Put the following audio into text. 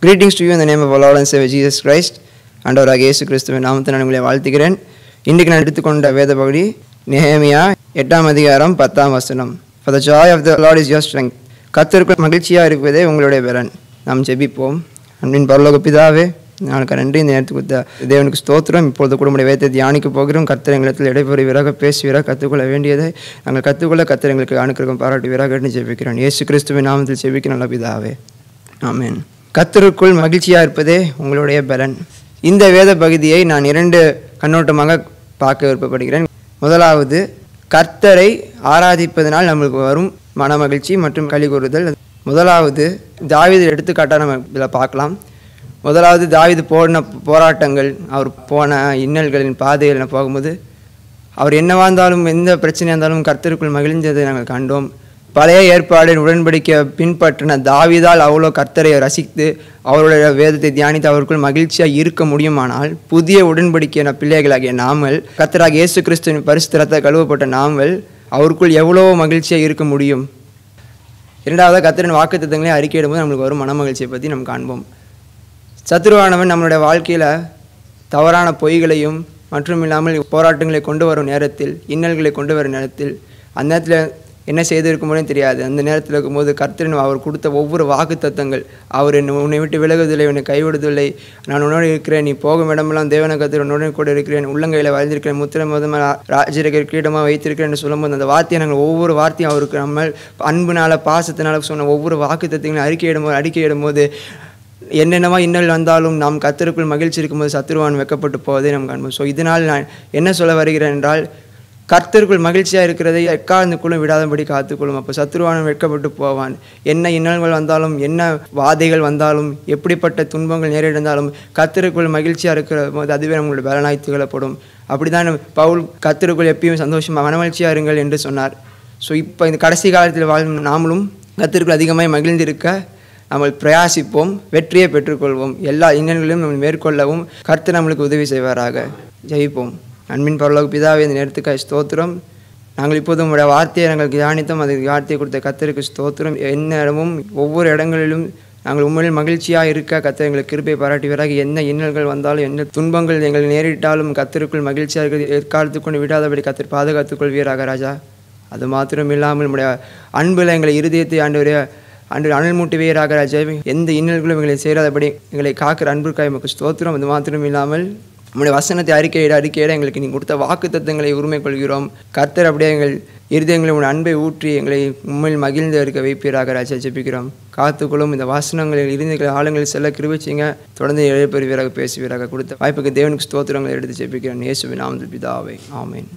Greetings to you in the name of our Lord and Savior Jesus Christ. ஆண்டவராகிய இயேசு கிறிஸ்துவின் நாமத்தில் நான் உங்களை வாழ்த்துகிறேன். இன்றைக்கு நான் எடுத்துக்கொண்ட வேத பகுதி நெகேமியா 8ஆம் அதிகாரம் 10ஆம் வசனம். For the joy of the Lord is your strength. கர்த்தருக்குள் மகிழ்ச்சியாக இருப்பதே உங்களுடைய பலன். நாம் ஜெபிப்போம். அன்பின் பரலோக பிதாவே, நாளுக்கு நன்றி. இந்த நேரத்துக்கு தேவனுக்கு ஸ்தோத்திரம். இப்பொழுது கூட நம்முடைய வேதத்தை தியானிக்க போகிறோம். கர்த்தர் எங்களிடத்தில் இடைபெறுவீராக, பேசுவீராக, கற்றுக்கொள்ள வேண்டியதை நாங்கள் கற்றுக்கொள்ள கர்த்தர் எங்களுக்கு அனுக்கிரகம் பாராட்டுவீராக என்று ஜெபிக்கிறோம். இயேசு கிறிஸ்துவின் நாமத்தில் ஜெபிக்க நல்ல பிதாவே, ஆமென். கர்த்தருக்குள் மகிழ்ச்சியாக இருப்பதே உங்களுடைய பலன். இந்த வேத பகுதியை நான் 2 கண்ணோட்டமாக பார்க்க விருப்பப்படுகிறேன். முதலாவது, கர்த்தரை ஆராதிப்பதனால் நம்மளுக்கு வரும் மன மகிழ்ச்சி மற்றும் களி கூறுதல். முதலாவது தாவீது எடுத்துக்காட்டாக நம்ம இதில் பார்க்கலாம். முதலாவது தாவீது போன போராட்டங்கள், அவர் போன இன்னல்களின் பாதையில் போகும்போது அவர் என்னவா இருந்தாலும் எந்த பிரச்சனையாக இருந்தாலும் கர்த்தருக்குள் மகிழ்ந்ததை நாங்கள் கண்டோம். பழைய ஏற்பாடின் உடன்படிக்கை பின்பற்றின தாவீதால் அவ்வளோ கர்த்தரை ரசித்து அவருடைய வேதத்தை தியானித்து அவருக்குள் மகிழ்ச்சியாக இருக்க முடியுமானால், புதிய உடன்படிக்கையான பிள்ளைகளாகிய நாமல், கர்த்தராகிய இயேசு கிறிஸ்துவின் பரிசுத்த இரத்தத்தால் கழுவப்பட்ட நாமல் அவருக்குள் எவ்வளோ மகிழ்ச்சியாக இருக்க முடியும்? இரண்டாவதாக, கர்த்தரின் வாக்குத்தத்தங்களை அறிக்கையிடும்போது நம்மளுக்கு வரும் மன மகிழ்ச்சியை பற்றி நம்ம காண்போம். சத்துருவானவன் நம்மளுடைய வாழ்க்கையில் தவறான பொய்களையும் மற்றும் இல்லாமல் போராட்டங்களை கொண்டு வரும் நேரத்தில், இன்னல்களை கொண்டு வரும் நேரத்தில், அந்த நேரத்தில் என்ன செய்திருக்கும்போதே தெரியாது. அந்த நேரத்தில் இருக்கும்போது கர்த்தரின் அவர் கொடுத்த ஒவ்வொரு வாக்குத்தத்தங்கள், அவர் உன்னை விட்டு விலகுவதில்லை, உன்னை கைவிடுவதில்லை, நான் உன்னோடு இருக்கிறேன், நீ போகும் இடமெல்லாம் தேவன கர்த்தர் உன்னோடு கூட இருக்கிறேன், உள்ளங்கையில் வாழ்ந்திருக்கிறேன், முத்திரை முதல் ராஜரிக கிரீடமாக வைத்திருக்கிறேன் என்று சொல்லும்போது அந்த வார்த்தையை நாங்கள் ஒவ்வொரு வார்த்தையும் அவருக்கு நம்ம அன்புனால பாசத்தினால சொன்ன ஒவ்வொரு வாக்குத்தத்தங்களையும் அறிக்கையிடும்போது என்னென்னவா இன்னல் வந்தாலும் நாம் கர்த்தருக்குள் மகிழ்ச்சி இருக்கும்போது சத்துருவான் வெக்கப்பட்டு போவதை நாம் காண்போம். ஸோ இதனால் நான் என்ன சொல்ல வருகிறேன் என்றால், கர்த்தருக்குள் மகிழ்ச்சியாக இருக்கிறதை எக்காலத்துக்குள்ளும் விடாதபடி காத்துக்கொள்ளும். அப்போ சத்துருவான் வெட்கப்பட்டு போவான். என்ன இன்னல்கள் வந்தாலும், என்ன வாதைகள் வந்தாலும், எப்படிப்பட்ட துன்பங்கள் நேரிட்டாலும் கர்த்தருக்குள் மகிழ்ச்சியாக இருக்கிற போது அதுவே நம்மளுடைய பலனாய் திகழப்படும். அப்படி தான் பவுல் கர்த்தருக்குள் எப்பயும் சந்தோஷமாக மனமகிழ்ச்சியாக இருங்கள் என்று சொன்னார். ஸோ இப்போ இந்த கடைசி காலத்தில் வாழும் நாமளும் கர்த்தருக்குள் அதிகமாக மகிழ்ந்திருக்க நம்ம பிரயாசிப்போம், வெற்றியை பெற்றுக்கொள்வோம். எல்லா இன்னல்களையும் நம்ம மேற்கொள்ளவும் கர்த்தர் நம்மளுக்கு உதவி செய்வாராக. ஜெயிப்போம். அன்பின் பரலோக பிதாவே, இந்த நேரத்துக்காக ஸ்தோத்திரம். நாங்கள் இப்போது உங்களுடைய வார்த்தையை நாங்கள் தியானித்தோம். அதுக்கு வார்த்தையை கொடுத்த கர்த்தருக்கு ஸ்தோத்திரம். எந்நேரமும் ஒவ்வொரு இடங்களிலும் நாங்கள் உண்மையில் மகிழ்ச்சியாக இருக்க கர்த்தர் எங்களுக்கு கிருபை பாராட்டுவீராக. என்ன இன்னல்கள் வந்தாலும், என்ன துன்பங்கள் எங்கள் நேரிட்டாலும் கர்த்தருக்குள் மகிழ்ச்சியாக இருக்கிறது எக்காலத்துக்கொண்டு விடாதபடி கர்த்தர் பாதுகாத்துக் கொள்வீராக ராஜா. அது மாத்திரம் இல்லாமல் நம்முடைய அன்பில் எங்களை இருதயத்தை ஆண்டவரே அனல் மூட்டுவீராக ராஜா. எந்த இன்னல்களும் எங்களை சேராதபடி எங்களை காக்கிற அன்புக்காய் எமக்கு ஸ்தோத்திரம். அது மாத்திரம் இல்லாமல் நம்முடைய வசனத்தை அறிக்கையிட எங்களுக்கு நீங்கள் கொடுத்த வாக்குத்தத்தங்களை உரிமை கொள்கிறோம். கர்த்தர் அப்படியே எங்கள் இருதயங்களை உங்கள் அன்பை ஊற்றி எங்களை உண்மையில் மகிழ்ந்து இருக்க வைப்பீராக ராஜா. ஜெபிக்கிறோம். காத்துக்குள்ளும் இந்த வசனங்களில் இருந்த ஆளுங்களில் செல்ல கிருபைச்சிங்க. தொடர்ந்து எழுப்பெறுவீராக, பேசுவீராக. கொடுத்த வாய்ப்புக்கு தேவனுக்கு ஸ்தோத்திரங்களை எடுத்து ஜெபிக்கிறேன். இயேசுவின் நாமத்தில் பிதாவே, ஆமென்.